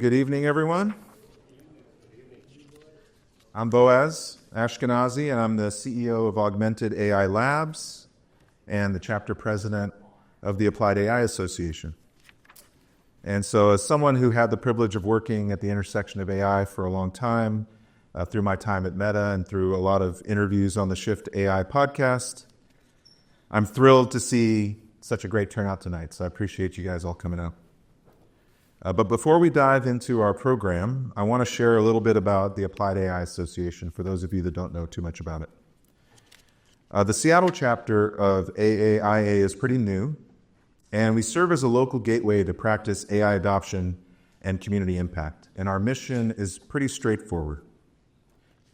Good evening, everyone. I'm Boaz, Ashkenazy, and I'm the CEO of Augmented AI Labs and the chapter president of the Applied AI Association. And so as someone who had the privilege of working at the intersection of AI for a long time, through my time at Meta and through a lot of interviews on the Shift AI podcast, I'm thrilled to see such a great turnout tonight. So I appreciate you guys all coming out. But before we dive into our program, I want to share a little bit about the Applied AI Association for those of you that don't know too much about it. The Seattle chapter of AAIA is pretty new, and we serve as a local gateway to practice AI adoption and community impact. And our mission is pretty straightforward,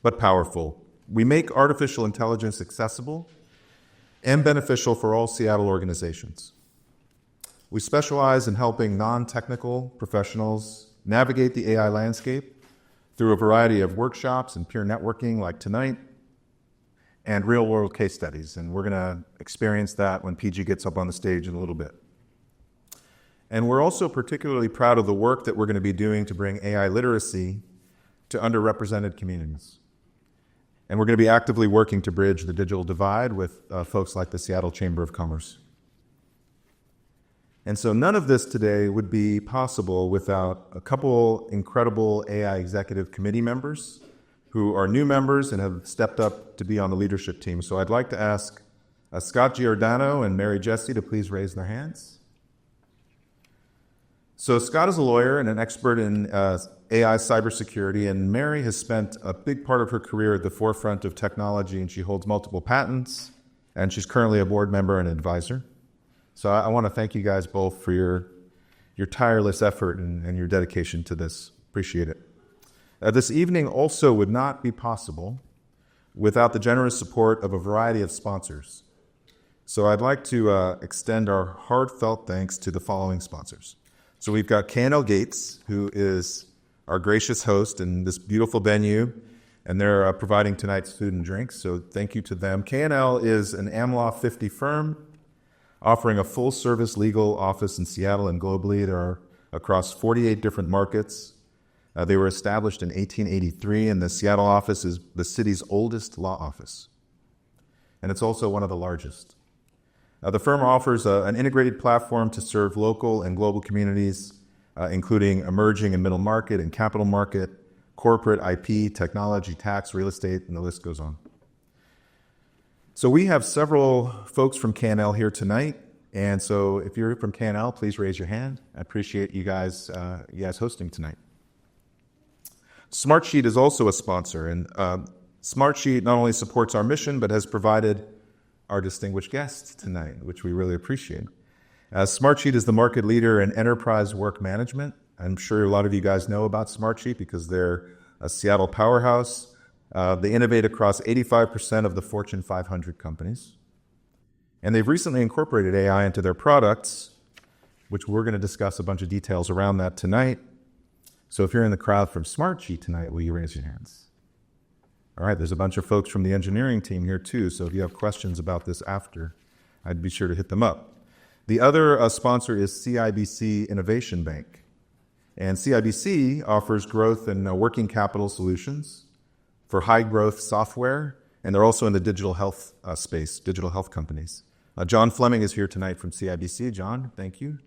but powerful. We make artificial intelligence accessible and beneficial for all Seattle organizations. We specialize in helping non-technical professionals navigate the AI landscape through a variety of workshops and peer networking like tonight and real-world case studies. And we're going to experience that when PG gets up on the stage in a little bit. And we're also particularly proud of the work that we're going to be doing to bring AI literacy to underrepresented communities. And we're going to be actively working to bridge the digital divide with folks like the Seattle Chamber of Commerce. And so none of this today would be possible without a couple incredible AI executive committee members who are new members and have stepped up to be on the leadership team. So I'd like to ask Scott Giordano and Mary Jesse to please raise their hands. So Scott is a lawyer and an expert in AI cybersecurity, and Mary has spent a big part of her career at the forefront of technology, and she holds multiple patents, and she's currently a board member and advisor. So I want to thank you guys both for your tireless effort and your dedication to this. Appreciate it. This evening also would not be possible without the generous support of a variety of sponsors. So I'd like to extend our heartfelt thanks to the following sponsors. So we've got K&L Gates, who is our gracious host in this beautiful venue, and they're providing tonight's food and drinks. So thank you to them. K&L is an AmLaw 50 firm offering a full-service legal office in Seattle and globally. They are across 48 different markets. They were established in 1883, and the Seattle office is the city's oldest law office. And it's also one of the largest. The firm offers an integrated platform to serve local and global communities, including emerging and middle market and capital market, corporate, IP, technology, tax, real estate, and the list goes on. So we have several folks from K&L here tonight, and so if you're from K&L, please raise your hand. I appreciate you guys hosting tonight. Smartsheet is also a sponsor, and Smartsheet not only supports our mission, but has provided our distinguished guests tonight, which we really appreciate. Smartsheet is the market leader in enterprise work management. I'm sure a lot of you guys know about Smartsheet because they're a Seattle powerhouse. They innovate across 85% of the Fortune 500 companies. And they've recently incorporated AI into their products, which we're going to discuss a bunch of details around that tonight. So if you're in the crowd from Smartsheet tonight, will you raise your hands? All right, there's a bunch of folks from the engineering team here too, so if you have questions about this after, I'd be sure to hit them up. The other sponsor is CIBC Innovation Bank. And CIBC offers growth and working capital solutions for high-growth software, and they're also in the digital health space, digital health companies. John Fleming is here tonight from CIBC. John, thank you.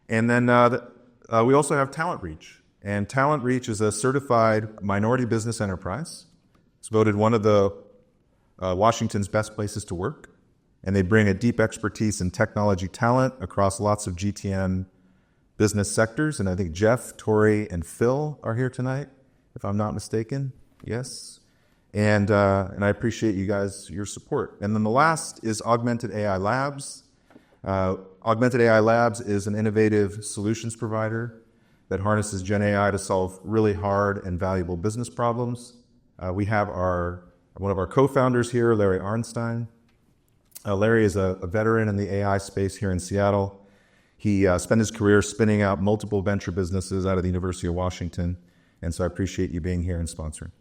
And then we also have Talent Reach. And Talent Reach is a certified minority business enterprise. It's voted one of the Washington's best places to work. And they bring a deep expertise in technology talent across lots of GTN business sectors. And I think Jeff, Tori, and Phil are here tonight, if I'm not mistaken. Yes. And I appreciate you guys, your support. And then the last is Augmented AI Labs. Augmented AI Labs is an innovative solutions provider that harnesses Gen AI to solve really hard and valuable business problems. We have one of our co-founders here, Larry Arnstein. Larry is a veteran in the AI space here in Seattle. He spent his career spinning out multiple venture businesses out of the University of Washington. And so I appreciate you being here and sponsoring.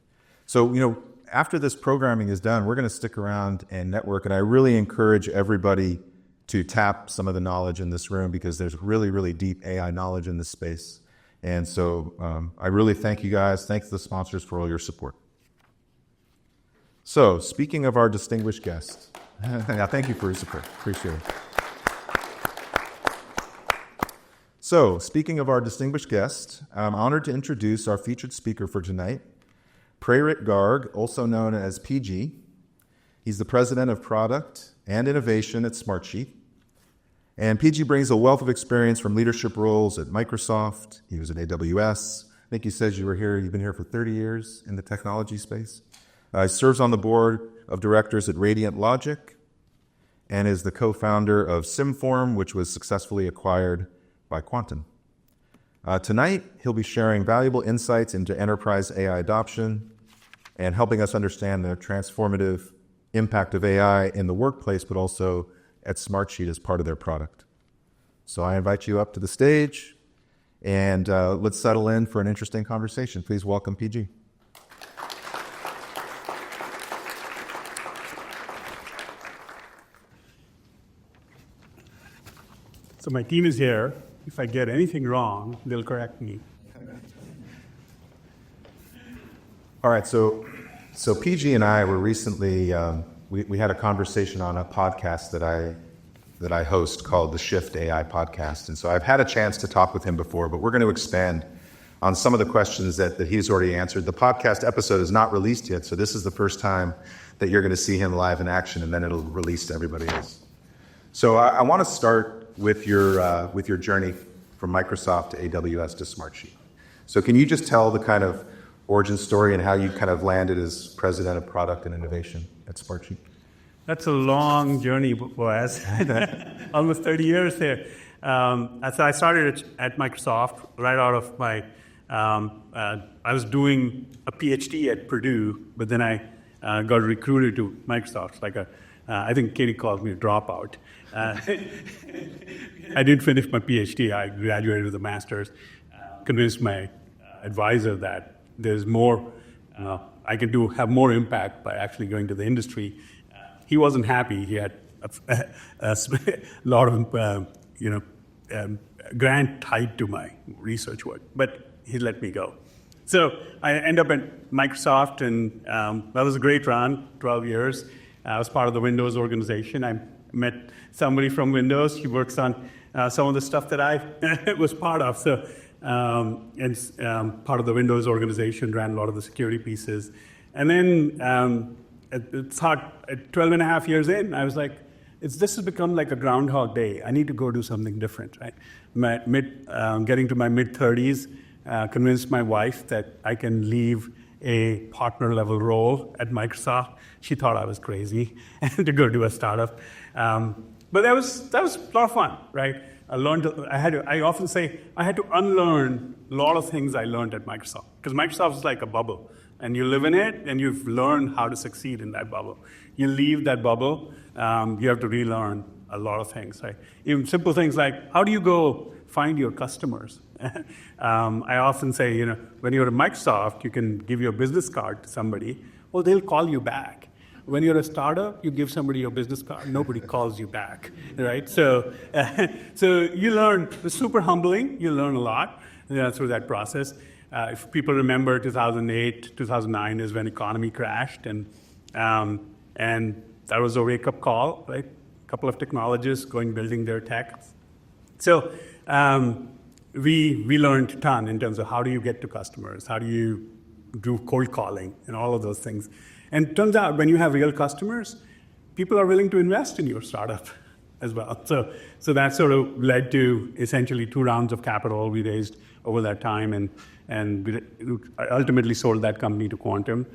So, after this programming is done, we're going to stick around and network. And I really encourage everybody to tap some of the knowledge in this room because there's really, really deep AI knowledge in this space. And so I really thank you guys. Thank the sponsors for all your support. So speaking of our distinguished guests, yeah, thank you for your support. Appreciate it. So speaking of our distinguished guests, I'm honored to introduce our featured speaker for tonight, Praerit Garg, also known as PG. He's the president of product and innovation at Smartsheet. And PG brings a wealth of experience from leadership roles at Microsoft. He was at AWS. I think he says you've been here for 30 years in the technology space. He serves on the board of directors at Radiant Logic and is the co-founder of SimForm, which was successfully acquired by Quantum. Tonight, he'll be sharing valuable insights into enterprise AI adoption and helping us understand the transformative impact of AI in the workplace, but also at Smartsheet as part of their product. So I invite you up to the stage, and let's settle in for an interesting conversation. Please welcome PG. So my team is here. If I get anything wrong, they'll correct me. All right, so PG and I were recently, we had a conversation on a podcast that I host called the Shift AI Podcast. And so I've had a chance to talk with him before, but we're going to expand on some of the questions that he's already answered. The podcast episode is not released yet, so this is the first time that you're going to see him live in action, and then it'll release to everybody else. So I want to start with your journey from Microsoft to AWS to Smartsheet. So can you just tell the kind of origin story and how you kind of landed as president of product and innovation at Smartsheet? That's a long journey, Boaz. Almost 30 years there. So I started at Microsoft right out of my, I was doing a PhD at Purdue, but then I got recruited to Microsoft. I think Katie calls me a dropout. I didn't finish my PhD. I graduated with a master's. Convinced my advisor that there's more, I can have more impact by actually going to the industry. He wasn't happy. He had a lot of, grant tied to my research work, but he let me go. So I ended up at Microsoft, and that was a great run, 12 years. I was part of the Windows organization. I met somebody from Windows. He works on some of the stuff that I was part of. So, part of the Windows organization, ran a lot of the security pieces. And then it's hard, at 12 and a half years in, I was like, this has become like a Groundhog Day. I need to go do something different, right? Getting to my mid-30s, convinced my wife that I can leave a partner-level role at Microsoft. She thought I was crazy to go do a startup. But that was a lot of fun, right? I often say I had to unlearn a lot of things I learned at Microsoft, because Microsoft is like a bubble, and you live in it, and you've learned how to succeed in that bubble. You leave that bubble, you have to relearn a lot of things, right? Even simple things like, how do you go find your customers? I often say, when you're at Microsoft, you can give your business card to somebody. Well, they'll call you back. When you're a startup, you give somebody your business card. Nobody calls you back, right? So you learn. It's super humbling. You learn a lot through that process. If people remember, 2008, 2009 is when economy crashed, and that was a wake-up call, right? A couple of technologists building their tech. So we learned a ton in terms of how do you get to customers, how do you do cold calling, and all of those things. And it turns out when you have real customers, people are willing to invest in your startup as well. So that sort of led to essentially 2 rounds of capital we raised over that time, and we ultimately sold that company to Quantum.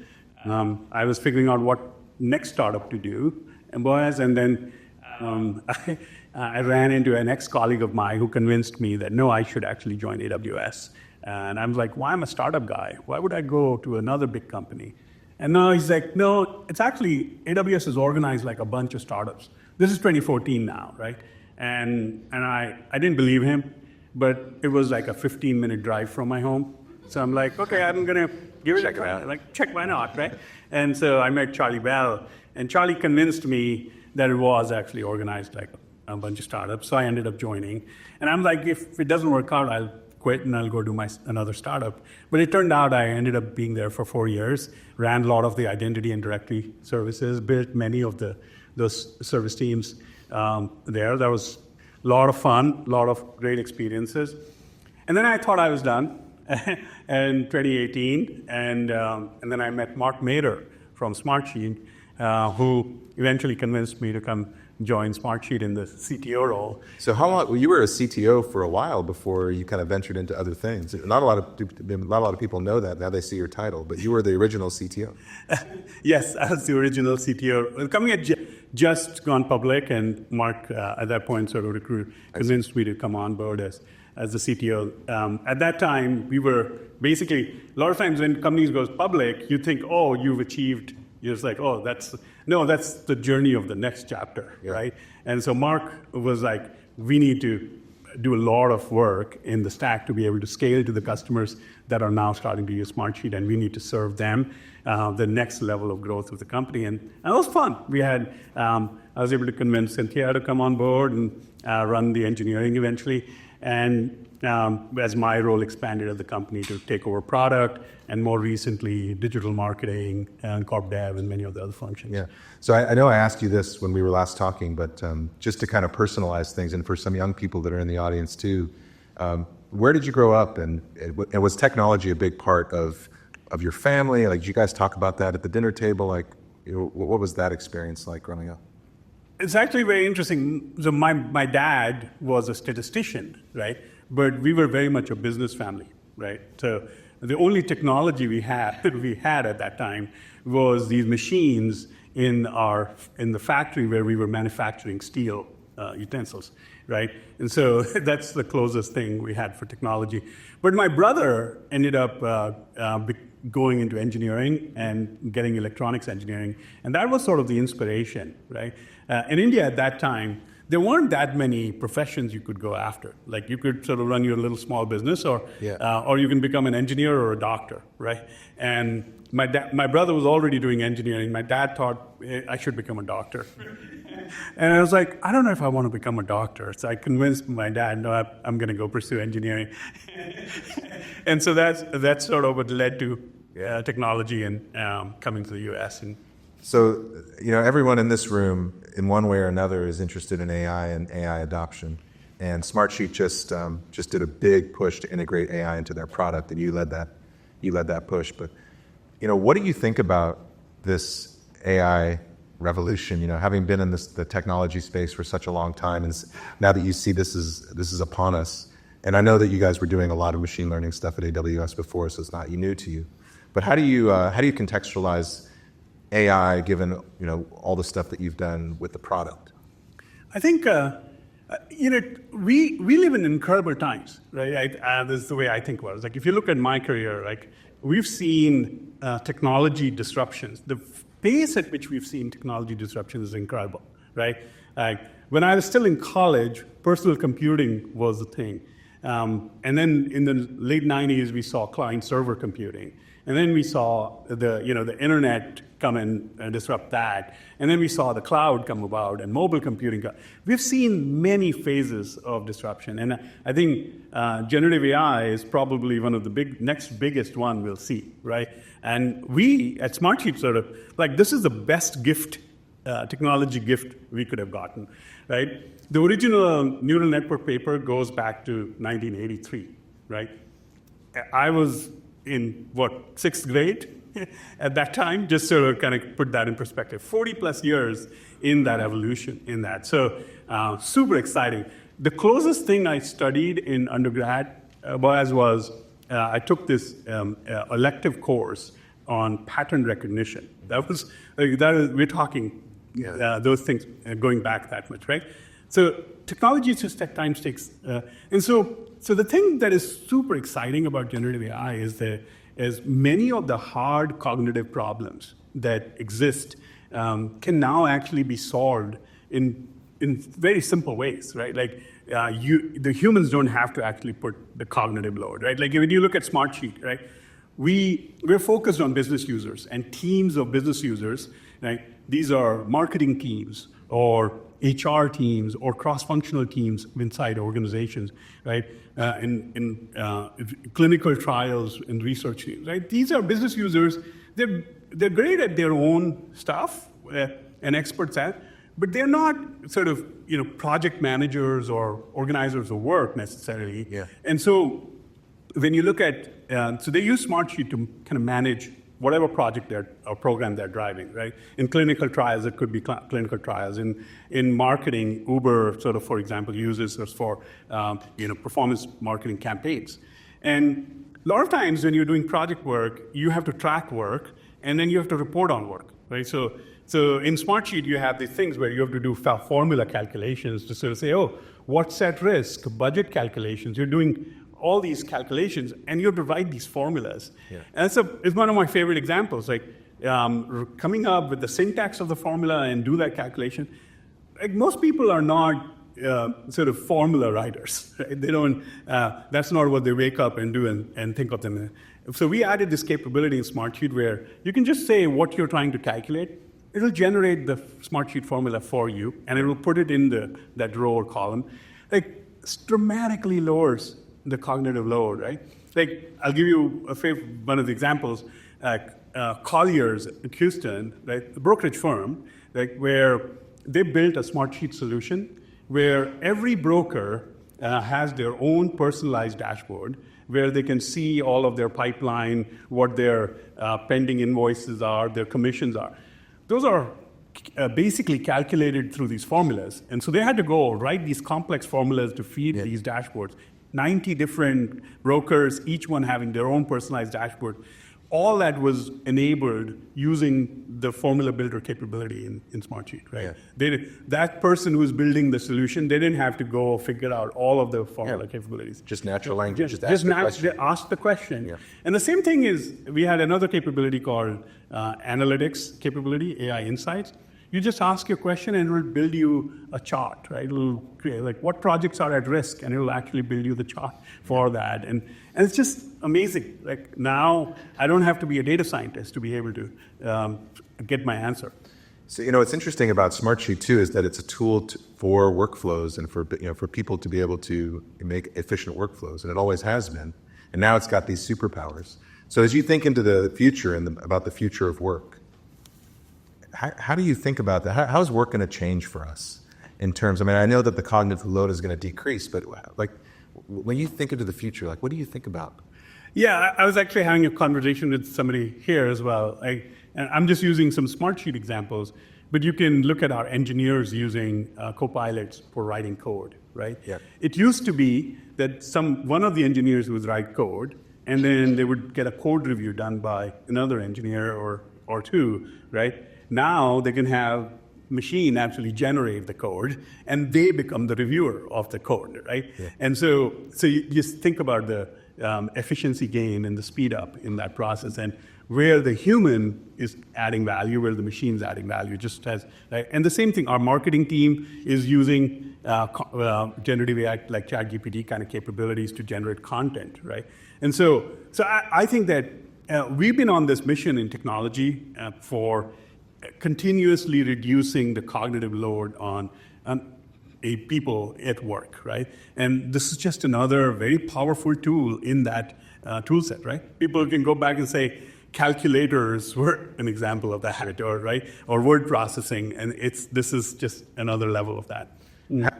I was figuring out what next startup to do, and Boaz, and then I ran into an ex-colleague of mine who convinced me that, no, I should actually join AWS. And I was like, why am I a startup guy? Why would I go to another big company? And now he's like, no, it's actually, AWS is organized like a bunch of startups. This is 2014 now, right? And I didn't believe him, but it was like a 15-minute drive from my home. So I'm like, okay, I'm going to give it a try. Check, why not, right? And so I met Charlie Bell, and Charlie convinced me that it was actually organized like a bunch of startups. So I ended up joining. And I'm like, if it doesn't work out, I'll quit and I'll go do another startup. But it turned out I ended up being there for 4 years, ran a lot of the identity and directory services, built many of those service teams there. That was a lot of fun, a lot of great experiences. And then I thought I was done in 2018, and then I met Mark Mader from Smartsheet, who eventually convinced me to come join Smartsheet in the CTO role. So how long? Well, you were a CTO for a while before you kind of ventured into other things. Not a lot of people know that. Now they see your title, but you were the original CTO. Yes, I was the original CTO. The company had just gone public, and Mark at that point sort of convinced me to come on board as the CTO. At that time, we were basically, a lot of times when companies go public, you think, oh, you've achieved. You're just like, oh, that's the journey of the next chapter, right? And so Mark was like, we need to do a lot of work in the stack to be able to scale to the customers that are now starting to use Smartsheet, and we need to serve them the next level of growth of the company. And it was fun. We had, I was able to convince Cynthia to come on board and run the engineering eventually. And as my role expanded at the company to take over product, and more recently, digital marketing and corp dev and many of the other functions. Yeah. So I know I asked you this when we were last talking, but just to kind of personalize things, and for some young people that are in the audience too, where did you grow up, and was technology a big part of your family? Like, did you guys talk about that at the dinner table? Like, what was that experience like growing up? It's actually very interesting. So my dad was a statistician, right? But we were very much a business family, right? So the only technology we had at that time was these machines in the factory where we were manufacturing steel utensils, right? And so that's the closest thing we had for technology. But my brother ended up going into engineering and getting electronics engineering, and that was sort of the inspiration, right? In India at that time, there weren't that many professions you could go after. Like, you could sort of run your little small business, or you can become an engineer or a doctor, right? And my brother was already doing engineering. My dad thought I should become a doctor. And I was like, I don't know if I want to become a doctor. So I convinced my dad, no, I'm going to go pursue engineering. And so that's sort of what led to technology and coming to the U.S. So, everyone in this room, in one way or another, is interested in AI and AI adoption. And Smartsheet just did a big push to integrate AI into their product, and you led that push. But, what do you think about this AI revolution? Having been in the technology space for such a long time, and now that you see this is upon us, and I know that you guys were doing a lot of machine learning stuff at AWS before, so it's not new to you. But how do you contextualize AI, given all the stuff that you've done with the product? I think we live in incredible times, right? This is the way I think about it. Like, if you look at my career, like, we've seen technology disruptions. The pace at which we've seen technology disruptions is incredible, right? Like, when I was still in college, personal computing was the thing. And then in the late 90s, we saw client-server computing. And then we saw the internet come and disrupt that. And then we saw the cloud come about and mobile computing. We've seen many phases of disruption. And I think generative AI is probably one of the next biggest one we'll see, right? And we at Smartsheet sort of, like, this is the best gift, technology gift we could have gotten, right? The original neural network paper goes back to 1983, right? I was in, sixth grade at that time, just sort of kind of put that in perspective. 40 plus years in that evolution, in that. So super exciting. The closest thing I studied in undergrad, Boaz, was I took this elective course on pattern recognition. We're talking those things going back that much, right? So technology just at times takes, and so the thing that is super exciting about generative AI is many of the hard cognitive problems that exist can now actually be solved in very simple ways, right? Like, the humans don't have to actually put the cognitive load, right? Like, when you look at Smartsheet, right? We're focused on business users and teams of business users, right? These are marketing teams or HR teams or cross-functional teams inside organizations, right? In clinical trials and research teams, right? These are business users. They're great at their own stuff and experts at, but they're not sort of project managers or organizers of work necessarily. Yeah. And so when you look at, so they use Smartsheet to kind of manage whatever project or program they're driving, right? In clinical trials, it could be clinical trials. In marketing, Uber, sort of, for example, uses us for performance marketing campaigns. And a lot of times when you're doing project work, you have to track work, and then you have to report on work, right? So in Smartsheet, you have these things where you have to do formula calculations to sort of say, oh, what's at risk? Budget calculations. You're doing all these calculations, and you have to write these formulas. Yeah. And it's one of my favorite examples, like coming up with the syntax of the formula and do that calculation. Like most people are not sort of formula writers. Right? They don't. That's not what they wake up and do and think of them. So we added this capability in Smartsheet where you can just say what you're trying to calculate. It'll generate the Smartsheet formula for you, and it will put it in that row or column. Like dramatically lowers the cognitive load, right? Like, I'll give you one of the examples. Colliers in Houston, right, the brokerage firm, like, where they built a Smartsheet solution where every broker has their own personalized dashboard where they can see all of their pipeline, what their pending invoices are, their commissions are. Those are basically calculated through these formulas. And so they had to go write these complex formulas to feed these dashboards. 90 different brokers, each one having their own personalized dashboard. All that was enabled using the formula builder capability in Smartsheet, right? Yeah. That person who was building the solution, they didn't have to go figure out all of the formula capabilities. Just natural language. Just ask the question. Yeah. And the same thing is, we had another capability called analytics capability, AI Insights. You just ask your question and it will build you a chart, right? It'll create like what projects are at risk, and it will actually build you the chart for that. And it's just amazing. Like now, I don't have to be a data scientist to be able to get my answer. So what's interesting about Smartsheet too is that it's a tool for workflows and for people to be able to make efficient workflows, and it always has been. And now it's got these superpowers. So as you think into the future and about the future of work, how do you think about that? How is work going to change for us in terms? I mean, I know that the cognitive load is going to decrease, but like when you think into the future, like what do you think about? Yeah, I was actually having a conversation with somebody here as well. And I'm just using some Smartsheet examples, but you can look at our engineers using copilots for writing code, right? Yeah. It used to be that one of the engineers would write code, and then they would get a code review done by another engineer or two, right? Now they can have machine actually generate the code, and they become the reviewer of the code, right? Yeah. And so you just think about the efficiency gain and the speed up in that process, and where the human is adding value, where the machine's adding value, just as, right? And the same thing, our marketing team is using generative AI like ChatGPT kind of capabilities to generate content, right? And so I think that we've been on this mission in technology for continuously reducing the cognitive load on people at work, right? And this is just another very powerful tool in that tool set, right? People can go back and say calculators were an example of that, or word processing, and this is just another level of that.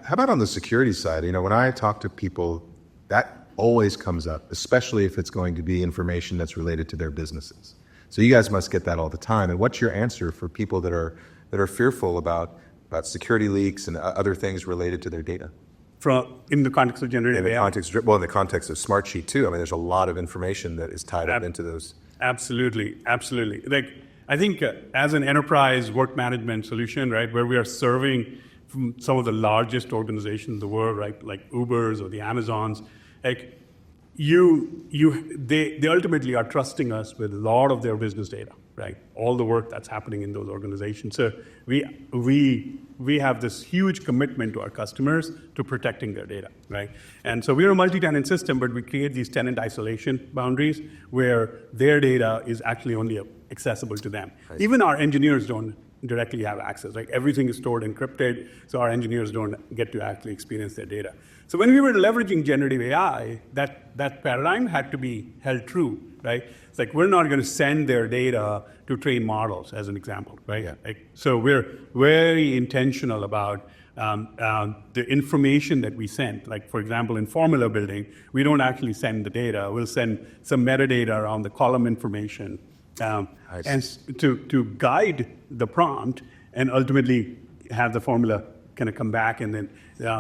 How about on the security side? When I talk to people, that always comes up, especially if it's going to be information that's related to their businesses. So you guys must get that all the time. And what's your answer for people that are fearful about security leaks and other things related to their data? In the context of generative AI? In the context of Smartsheet too. I mean, there's a lot of information that is tied up into those. Absolutely. Like, I think as an enterprise work management solution, right, where we are serving some of the largest organizations in the world, right, like Ubers or the Amazons, like, they ultimately are trusting us with a lot of their business data, right? All the work that's happening in those organizations. So we have this huge commitment to our customers to protecting their data, right? And so we're a multi-tenant system, but we create these tenant isolation boundaries where their data is actually only accessible to them. Right. Even our engineers don't directly have access. Like everything is stored encrypted, so our engineers don't get to actually experience their data. So when we were leveraging generative AI, that paradigm had to be held true, right? It's like we're not going to send their data to train models, as an example, right? Yeah. So we're very intentional about the information that we send. Like, for example, in formula building, we don't actually send the data. We'll send some metadata around the column information and to guide the prompt and ultimately have the formula kind of come back. And then,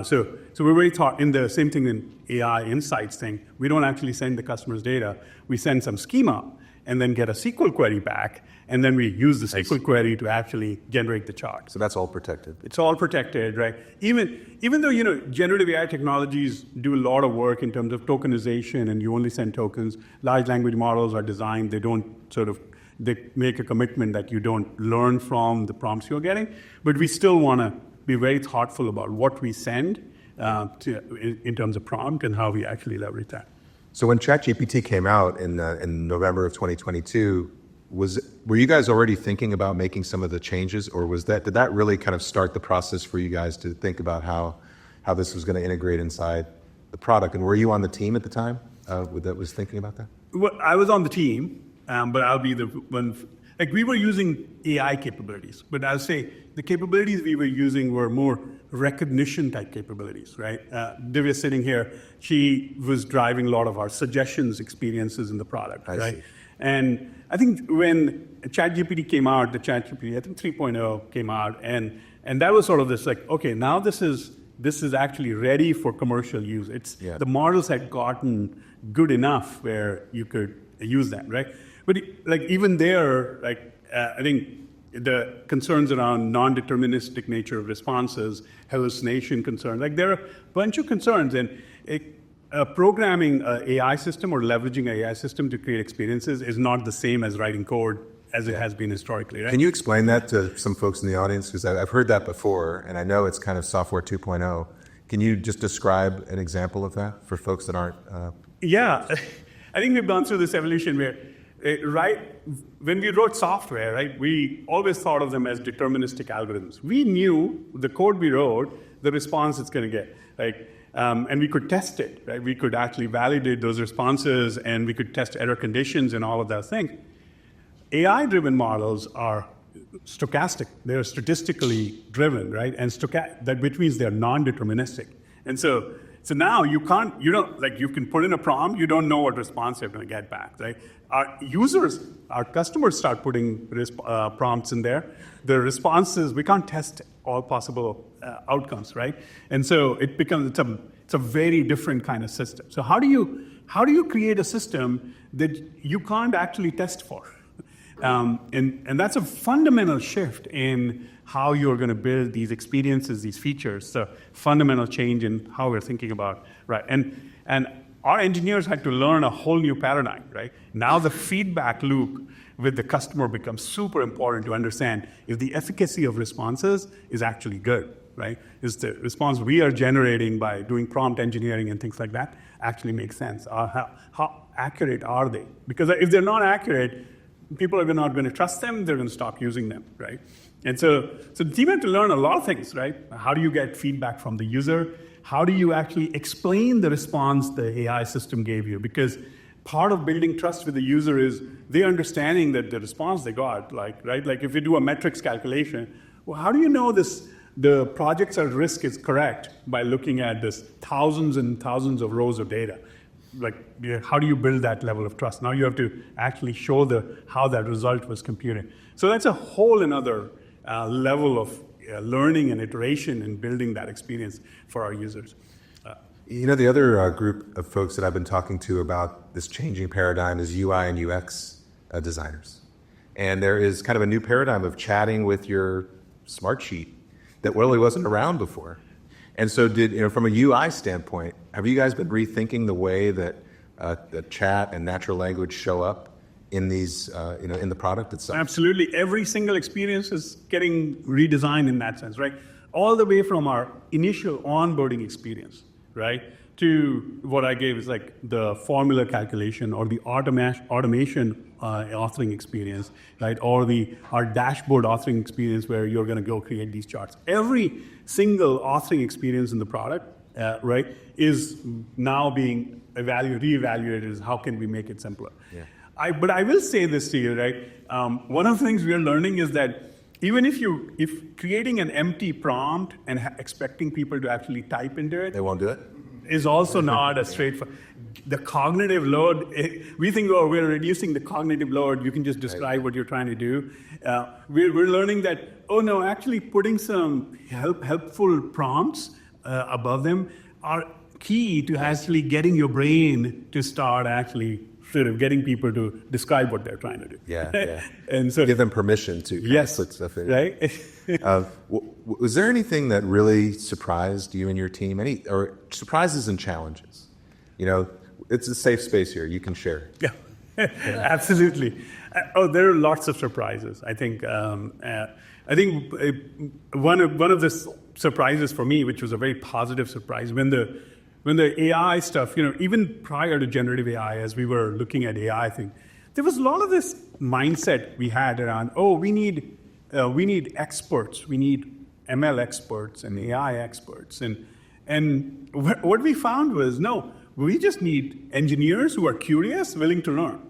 so we're very in the same thing in AI insights thing. We don't actually send the customer's data. We send some schema and then get a SQL query back, and then we use the SQL query to actually generate the chart. So that's all protected. It's all protected, right? Even though generative AI technologies do a lot of work in terms of tokenization, and you only send tokens. Large language models are designed; they make a commitment that you don't learn from the prompts you're getting. But we still want to be very thoughtful about what we send in terms of prompt and how we actually leverage that. So when ChatGPT came out in November of 2022, were you guys already thinking about making some of the changes, or did that really kind of start the process for you guys to think about how this was going to integrate inside the product? And were you on the team at the time that was thinking about that? Well, I was on the team, but I'll be the one. Like, we were using AI capabilities, but I'll say the capabilities we were using were more recognition type capabilities, right? Divya sitting here, she was driving a lot of our suggestions experiences in the product, right? See. And I think when ChatGPT came out, the ChatGPT, I think 3.0 came out, and that was sort of this like, okay, now this is actually ready for commercial use. The models had gotten good enough where you could use that, right? But like even there, I think the concerns around non-deterministic nature of responses, hallucination concerns, like there are a bunch of concerns, and programming an AI system or leveraging an AI system to create experiences is not the same as writing code as it has been historically, right? Can you explain that to some folks in the audience? Because I've heard that before, and I know it's kind of software 2.0. Can you just describe an example of that for folks that aren't? Yeah, I think we've gone through this evolution where, when we wrote software, right, we always thought of them as deterministic algorithms. We knew the code we wrote, the response it's going to get, and we could test it, right? We could actually validate those responses, and we could test error conditions and all of those things. AI-driven models are stochastic. They're statistically driven, right? And which means they're non-deterministic. And so now you can put in a prompt, you don't know what response you're going to get back, right? Our customers start putting prompts in there. The responses, we can't test all possible outcomes, right? And so it's a very different kind of system. So how do you create a system that you can't actually test for? And that's a fundamental shift in how you're going to build these experiences, these features. So fundamental change in how we're thinking about, right? And our engineers had to learn a whole new paradigm, right? Now the feedback loop with the customer becomes super important to understand if the efficacy of responses is actually good, right? Is the response we are generating by doing prompt engineering and things like that actually make sense? How accurate are they? Because if they're not accurate, people are not going to trust them, they're going to stop using them, right? And so the team had to learn a lot of things, right? How do you get feedback from the user? How do you actually explain the response the AI system gave you? Because part of building trust with the user is they understanding that the response they got, right? Like if you do a metrics calculation, well, how do you know the projects at risk is correct by looking at this thousands and thousands of rows of data? How do you build that level of trust? Now you have to actually show how that result was computed. So that's a whole another level of learning and iteration and building that experience for our users. The other group of folks that I've been talking to about this changing paradigm is UI and UX designers. And there is kind of a new paradigm of chatting with your Smartsheet that really wasn't around before. And so from a UI standpoint, have you guys been rethinking the way that the chat and natural language show up in these, in the product itself? Absolutely. Every single experience is getting redesigned in that sense, right? All the way from our initial onboarding experience, right, to what I gave is like the formula calculation or the automation authoring experience, right? Or our dashboard authoring experience where you're going to go create these charts. Every single authoring experience in the product, right, is now being reevaluated as how can we make it simpler. Yeah. But I will say this to you, right? One of the things we are learning is that even if creating an empty prompt and expecting people to actually type into it, they won't do it. Is also not a straightforward. The cognitive load, we think, oh, we're reducing the cognitive load. You can just describe what you're trying to do. We're learning that, oh no, actually putting some helpful prompts above them are key to actually getting your brain to start actually sort of getting people to describe what they're trying to do. Yeah. And so give them permission to put stuff in. Right? Was there anything that really surprised you and your team? Or surprises and challenges? It's a safe space here. You can share. Yeah, absolutely. There are lots of surprises. I think one of the surprises for me, which was a very positive surprise, when the AI stuff, even prior to generative AI, as we were looking at AI thing, there was a lot of this mindset we had around, we need experts, we need ML experts and AI experts, and what we found was, no, we just need engineers who are curious, willing to learn.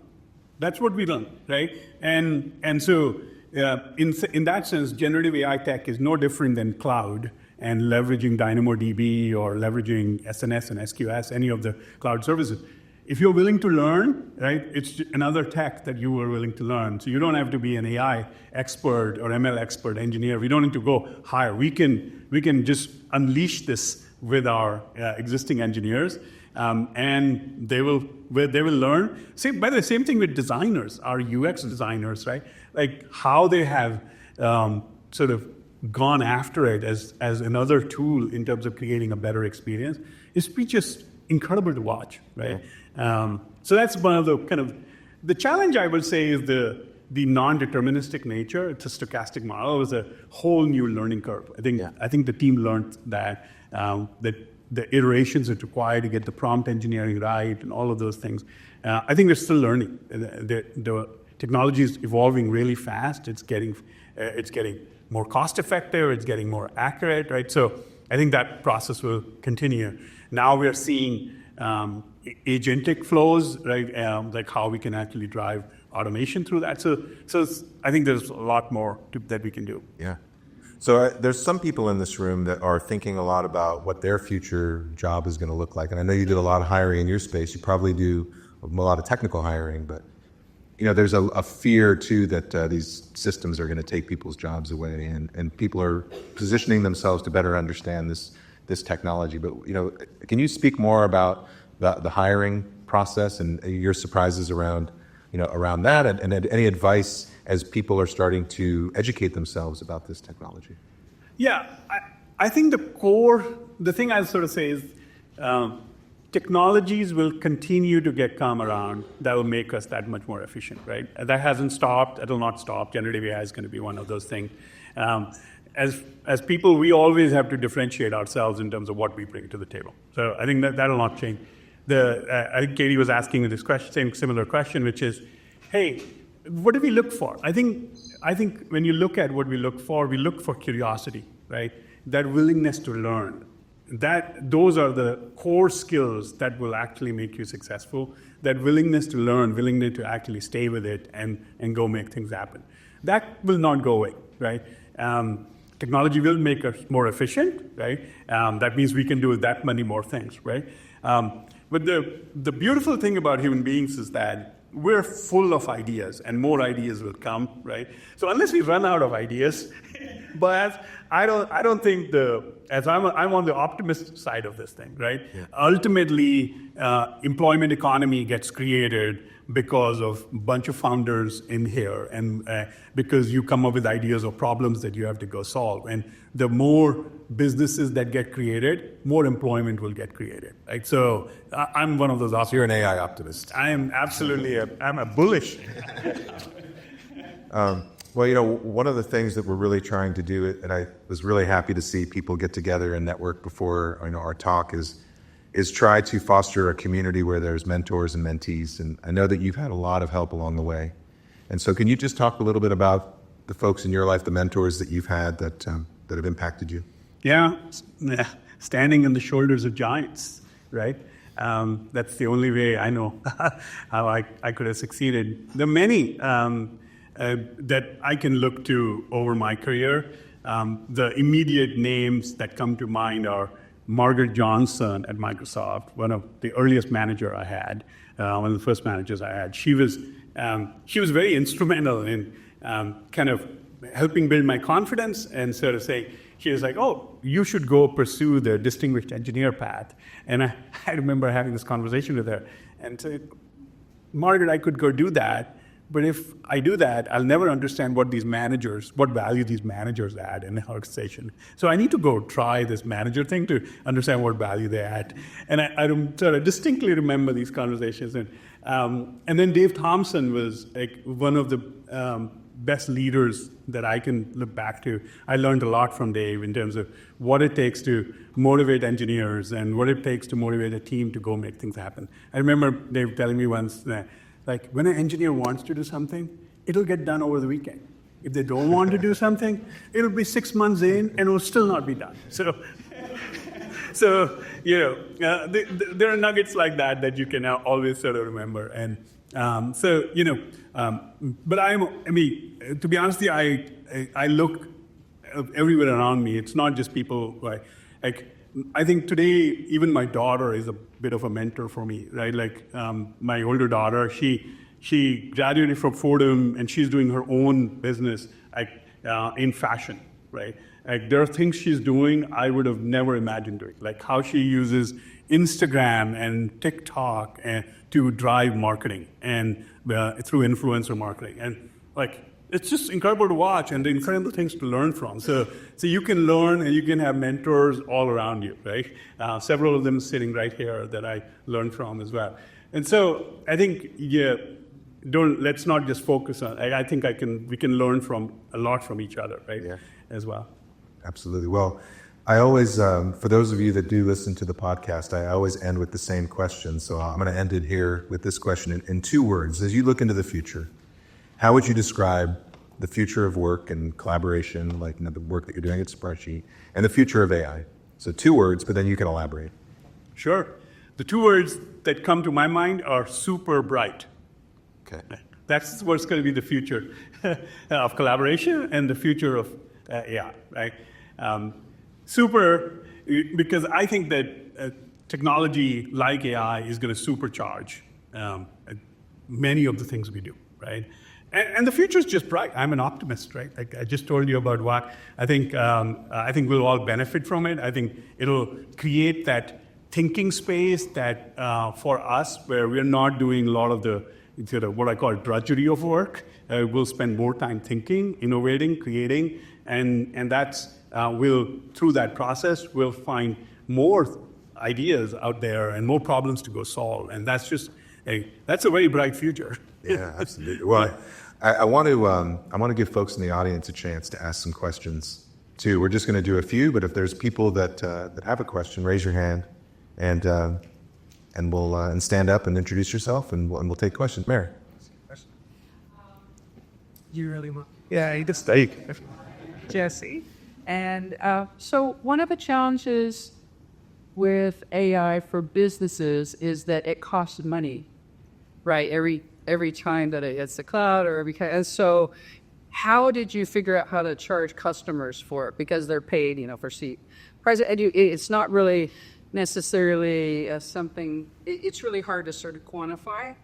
That's what we learned, right? And so in that sense, generative AI tech is no different than cloud and leveraging DynamoDB or leveraging SNS and SQS, any of the cloud services. If you're willing to learn, right, it's another tech that you are willing to learn. So you don't have to be an AI expert or ML expert engineer. We don't need to go higher. We can just unleash this with our existing engineers, and they will learn. By the same thing with designers, our UX designers, right? Like how they have sort of gone after it as another tool in terms of creating a better experience is just incredible to watch, right? Yeah. So that's one of the challenge, I would say, is the non-deterministic nature. It's a stochastic model. It was a whole new learning curve. I think the team learned that the iterations it's required to get the prompt engineering right and all of those things. I think they're still learning. The technology is evolving really fast. It's getting more cost-effective, it's getting more accurate, right? So I think that process will continue. Now we're seeing agentic flows, right? Like how we can actually drive automation through that. So I think there's a lot more that we can do. Yeah. So there's some people in this room that are thinking a lot about what their future job is going to look like. And I know you did a lot of hiring in your space. You probably do a lot of technical hiring, but there's a fear too that these systems are going to take people's jobs away, and people are positioning themselves to better understand this technology. But can you speak more about the hiring process and your surprises around that, and any advice as people are starting to educate themselves about this technology? Yeah, I think the thing I'll sort of say is technologies will continue to come around that will make us that much more efficient, right? That hasn't stopped. It will not stop. Generative AI is going to be one of those things. As people, we always have to differentiate ourselves in terms of what we bring to the table. So I think that'll not change. I think Katie was asking this question, similar question, which is, hey, what do we look for? I think when you look at what we look for curiosity, right? That willingness to learn. Those are the core skills that will actually make you successful. That willingness to learn, willingness to actually stay with it and go make things happen. That will not go away, right? Technology will make us more efficient, right? That means we can do that many more things, right? But the beautiful thing about human beings is that we're full of ideas, and more ideas will come, right? So unless we run out of ideas, but I don't think I'm on the optimist side of this thing, right? Yeah. Ultimately, employment economy gets created because of a bunch of founders in here, and because you come up with ideas or problems that you have to go solve. And the more businesses that get created, more employment will get created, right? So I'm one of those optimists. So you're an AI optimist. I am absolutely I'm a bullish. Well, one of the things that we're really trying to do, and I was really happy to see people get together and network before our talk, is is try to foster a community where there's mentors and mentees. And I know that you've had a lot of help along the way. And so can you just talk a little bit about the folks in your life, the mentors that you've had that have impacted you? Yeah, standing on the shoulders of giants, right? That's the only way I know how I could have succeeded. There are many that I can look to over my career. The immediate names that come to mind are Margaret Johnson at Microsoft, one of the earliest manager I had, one of the first managers I had. She was very instrumental in kind of helping build my confidence and sort of say, she was like, oh, you should go pursue the distinguished engineer path. And I remember having this conversation with her and said, Margaret, I could go do that, but if I do that, I'll never understand what value these managers add in the organization. So I need to go try this manager thing to understand what value they add. And I sort of distinctly remember these conversations. And then Dave Thompson was like one of the best leaders that I can look back to. I learned a lot from Dave in terms of what it takes to motivate engineers and what it takes to motivate a team to go make things happen. I remember Dave telling me once that, like, when an engineer wants to do something, it'll get done over the weekend. If they don't want to do something, it'll be 6 months in and it'll still not be done. So there are nuggets like that you can always sort of remember. And but to be honest with you, I look everywhere around me. It's not just people I think today, even my daughter is a bit of a mentor for me, right? Like my older daughter, she graduated from Fordham and she's doing her own business in fashion, right? Like there are things she's doing I would have never imagined doing, like how she uses Instagram and TikTok to drive marketing and through influencer marketing. And like, it's just incredible to watch and the incredible things to learn from. So you can learn and you can have mentors all around you, right? Several of them sitting right here that I learned from as well. And so I think, let's not just focus on, I think we can learn a lot from each other, right? Yeah. As well. Absolutely. Well, I always, for those of you that do listen to the podcast, I always end with the same question. So I'm going to end it here with this question in 2 words. As you look into the future, how would you describe the future of work and collaboration, like the work that you're doing at Smartsheet, and the future of AI? So 2 words, but then you can elaborate. Sure. The 2 words that come to my mind are super bright. Okay. That's what's going to be the future of collaboration and the future of AI, right? Super, because I think that technology like AI is going to supercharge many of the things we do, right? And the future is just bright. I'm an optimist, right? Like I just told you about what I think we'll all benefit from it. I think it'll create that thinking space that for us, where we're not doing a lot of the what I call drudgery of work. We'll spend more time thinking, innovating, creating, and that's through that process we'll find more ideas out there and more problems to go solve. And that's a very bright future. Yeah, absolutely. Well, I want to give folks in the audience a chance to ask some questions too. We're just going to do a few, but if there's people that have a question, raise your hand, and we'll stand up and introduce yourself, and we'll take questions. Mary. You really want? Yeah, you just take. Jesse. And so one of the challenges with AI for businesses is that it costs money, right? Every time that it hits the cloud or and so how did you figure out how to charge customers for it? Because they're paid, for seat price. And it's not really necessarily something, it's really hard to sort of quantify,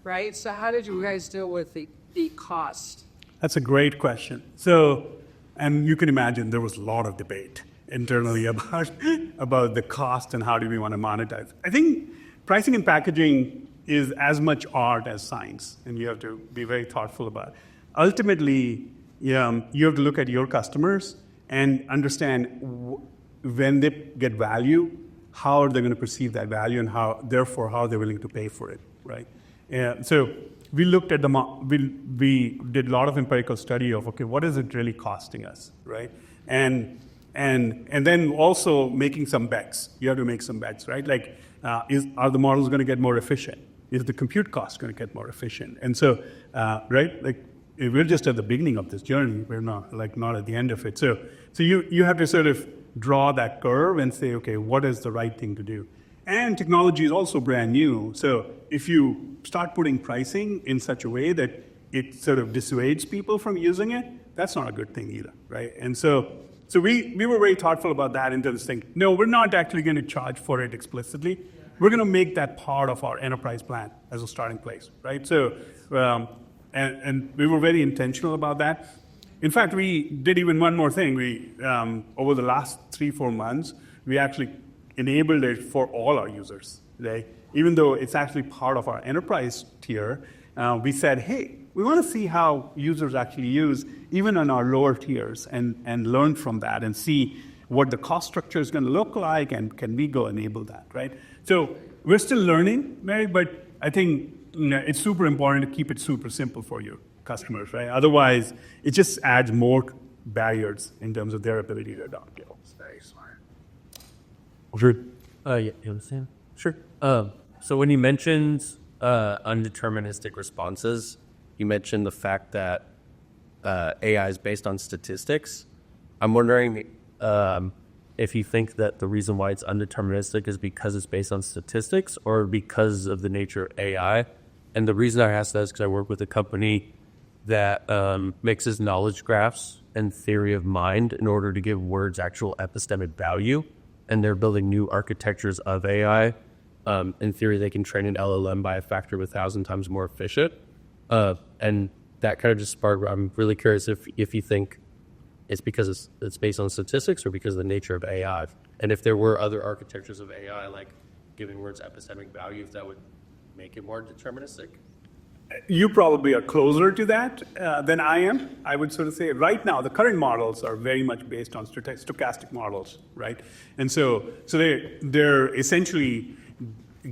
right? So how did you guys deal with the cost? That's a great question. So, and you can imagine there was a lot of debate internally about the cost and how do we want to monetize. I think pricing and packaging is as much art as science, and you have to be very thoughtful about it. Ultimately, you have to look at your customers and understand when they get value, how are they going to perceive that value, and how they're willing to pay for it, right? So we looked at we did a lot of empirical study of, okay, what is it really costing us, right? And And then also making some bets. You have to make some bets, right? Like, are the models going to get more efficient? Is the compute cost going to get more efficient? And so, right, like we're just at the beginning of this journey. We're not at the end of it. So you have to sort of draw that curve and say, okay, what is the right thing to do? And technology is also brand new. So if you start putting pricing in such a way that it sort of dissuades people from using it, that's not a good thing either, right? And so we were very thoughtful about that into this thing. No, we're not actually going to charge for it explicitly. We're going to make that part of our enterprise plan as a starting place, right? So, and we were very intentional about that. In fact, we did even one more thing. We, over the last 3-4 months, we actually enabled it for all our users, right? Even though it's actually part of our enterprise tier, we said, hey, we want to see how users actually use even on our lower tiers and learn from that and see what the cost structure is going to look like and can we go enable that, right? So we're still learning, Mary, but I think it's super important to keep it super simple for your customers, right? Otherwise, it just adds more barriers in terms of their ability to adopt it. Very smart. Yeah, you understand? Sure. So when you mentioned undeterministic responses, you mentioned the fact that AI is based on statistics. I'm wondering if you think that the reason why it's undeterministic is because it's based on statistics or because of the nature of AI. And the reason I ask that is because I work with a company that mixes knowledge graphs and theory of mind in order to give words actual epistemic value. And they're building new architectures of AI. In theory, they can train an LLM by a factor of 1,000 times more efficient. And that kind of just sparked, I'm really curious if you think it's because it's based on statistics or because of the nature of AI. And if there were other architectures of AI, like giving words epistemic value, if that would make it more deterministic. You probably are closer to that than I am. I would sort of say right now, the current models are very much based on stochastic models, right? And so they're essentially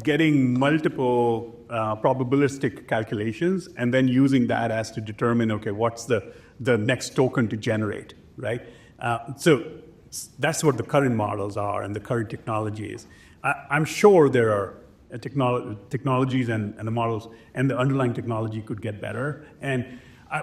getting multiple probabilistic calculations and then using that as to determine, okay, what's the next token to generate, right? So that's what the current models are and the current technologies. I'm sure there are technologies and the models and the underlying technology could get better.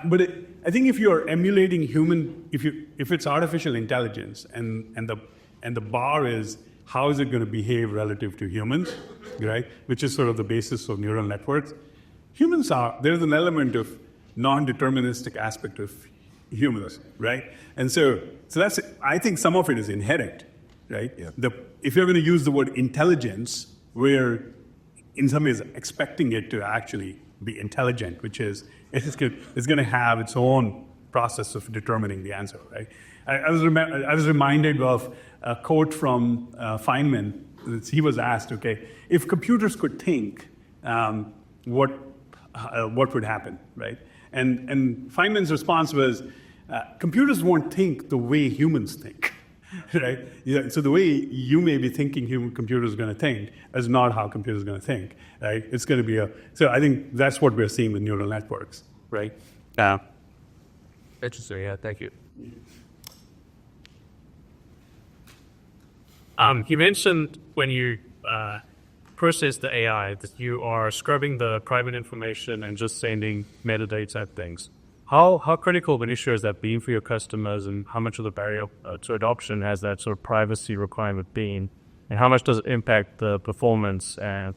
But I think if you're emulating human, if it's artificial intelligence and the bar is how is it going to behave relative to humans, right? Which is sort of the basis of neural networks. There's an element of non-deterministic aspect of humans, right? And so that's, I think some of it is inherent, right? Yeah. If you're going to use the word intelligence, we're in some ways expecting it to actually be intelligent, which is it's going to have its own process of determining the answer, right? I was reminded of a quote from Feynman. He was asked, okay, if computers could think, what would happen, right? And Feynman's response was, computers won't think the way humans think, right? Yeah, so the way you may be thinking computers are going to think is not how computers are going to think, right? It's going to be so I think that's what we're seeing with neural networks, right? Interesting, yeah, thank you. You mentioned when you process the AI that you are scrubbing the private information and just sending metadata type things. How critical of an issue has that been for your customers, and how much of the barrier to adoption has that sort of privacy requirement been, and how much does it impact the performance and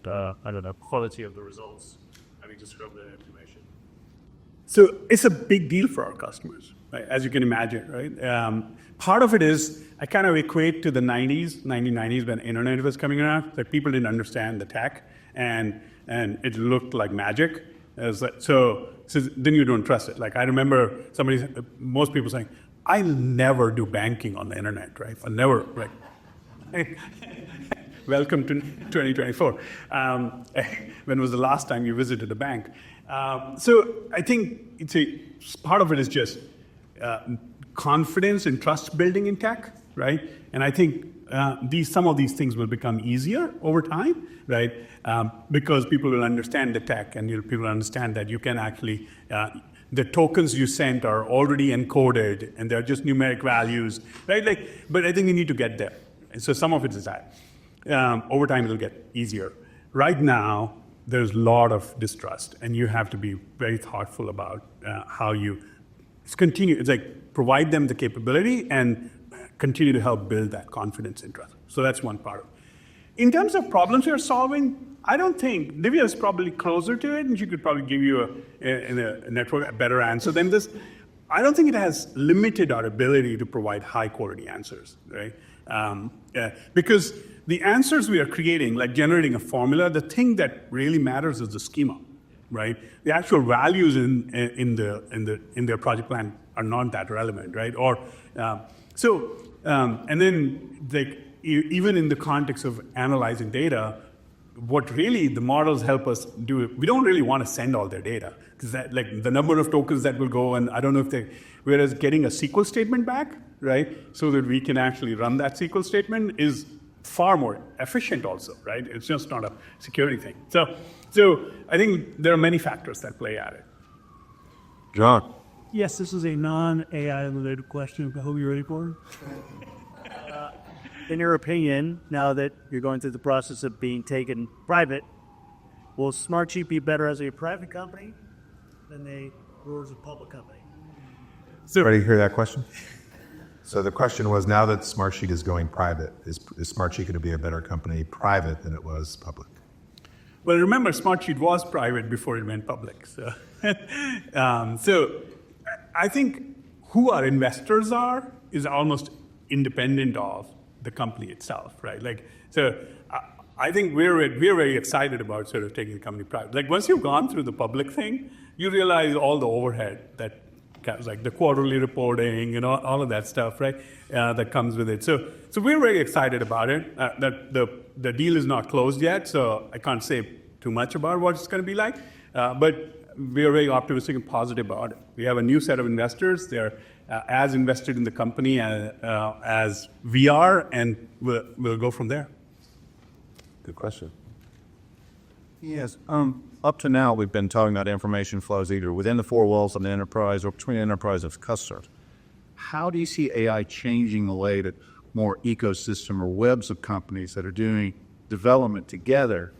quality of the results having to scrub that information? So it's a big deal for our customers, right? As you can imagine, right? Part of it is I kind of equate to the 1990s when internet was coming around. Like people didn't understand the tech, and it looked like magic. So then you don't trust it. Like I remember most people saying, "I'll never do banking on the internet," right? I'll never, right? Welcome to 2024. When was the last time you visited a bank? So I think part of it is just confidence and trust building in tech, right? And I think some of these things will become easier over time, right? Because people will understand the tech and people will understand that you can actually the tokens you sent are already encoded and they're just numeric values, right? But I think we need to get there. And so some of it is that. Over time, it'll get easier. Right now, there's a lot of distrust, and you have to be very thoughtful about how you continue. It's like provide them the capability and continue to help build that confidence and trust. So that's one part of it. In terms of problems you're solving, I don't think Divya is probably closer to it, and she could probably give you in a network a better answer than this. I don't think it has limited our ability to provide high quality answers, right? Because the answers we are creating, like generating a formula, the thing that really matters is the schema, right? The actual values in their project plan are not that relevant, right? And then even in the context of analyzing data, what really the models help us do, we don't really want to send all their data because the number of tokens that will go, and I don't know if whereas getting a SQL statement back, right, so that we can actually run that SQL statement is far more efficient also, right? It's just not a security thing. So I think there are many factors that play at it. John. Yes, this is a non-AI related question. I hope you're ready for it. In your opinion, now that you're going through the process of being taken private, will Smartsheet be better as a private company than as a public company? Ready to hear that question? So the question was, now that Smartsheet is going private, is Smartsheet going to be a better company private than it was public? Well, remember, Smartsheet was private before it went public. So, so I think who our investors are is almost independent of the company itself, right? I think we're very excited about sort of taking the company private. Like once you've gone through the public thing, you realize all the overhead that comes, like the quarterly reporting and all of that stuff, right? That comes with it. So we're very excited about it. That the deal is not closed yet, so I can't say too much about what it's going to be like. But we are very optimistic and positive about it. We have a new set of investors. They're as invested in the company as we are, and we'll go from there. Good question. Yes. Up to now, we've been talking about information flows either within the four walls of the enterprise or between the enterprise and customers. How do you see AI changing the way that more ecosystem or webs of companies that are doing development together,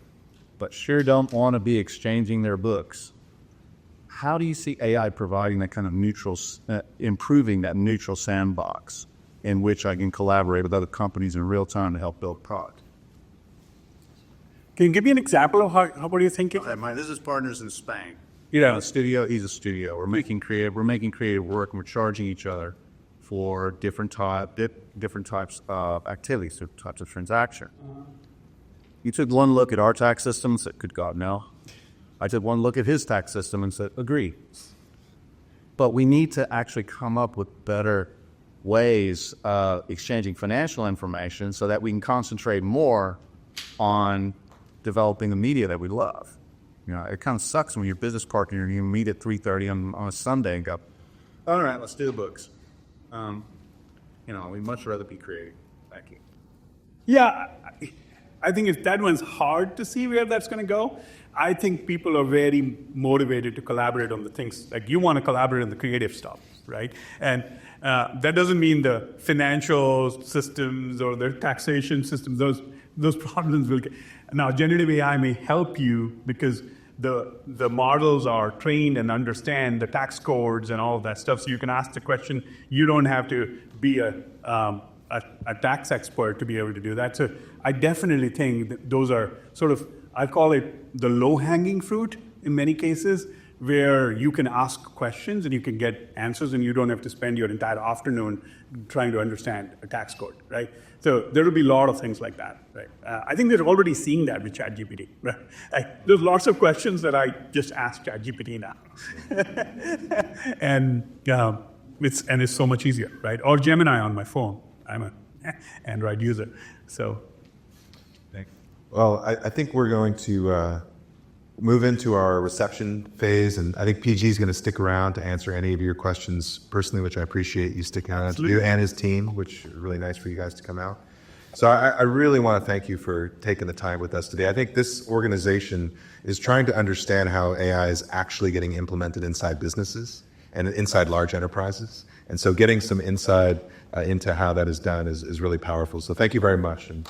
but sure don't want to be exchanging their books? How do you see AI providing that kind of neutral, improving that neutral sandbox in which I can collaborate with other companies in real time to help build product? Can you give me an example of how what are you thinking? My business partner's in Spain. Yeah. A studio, he's a studio. We're making creative work, and we're charging each other for different types of activities, different types of transaction. You took one look at our tax system and said, good God, no. I took one look at his tax system and said, agree. But we need to actually come up with better ways of exchanging financial information so that we can concentrate more on developing the media that we love. You know, it kind of sucks when your business partner, you meet at 3:30 on a Sunday and go, all right, let's do the books. We'd much rather be creative. Thank you. Yeah, I think that one's hard to see where that's going to go. I think people are very motivated to collaborate on the things, like you want to collaborate on the creative stuff, right? And that doesn't mean the financial systems or the taxation systems, those problems will get. Now, generative AI may help you because the models are trained and understand the tax codes and all of that stuff, so you can ask the question. You don't have to be a tax expert to be able to do that. So I definitely think that those are sort of, I call it the low-hanging fruit in many cases, where you can ask questions and you can get answers and you don't have to spend your entire afternoon trying to understand a tax code, right? So there will be a lot of things like that, right? I think they're already seeing that with ChatGPT, right? There's lots of questions that I just ask ChatGPT now. and it's so much easier, right? Or Gemini on my phone. I'm an Android user, so. Well, I think we're going to move into our reception phase, and I think PG is going to stick around to answer any of your questions personally, which I appreciate you sticking out to do, and his team, which is really nice for you guys to come out. So I really want to thank you for taking the time with us today. I think this organization is trying to understand how AI is actually getting implemented inside businesses and inside large enterprises. And so getting some insight into how that is done is really powerful. So thank you very much. And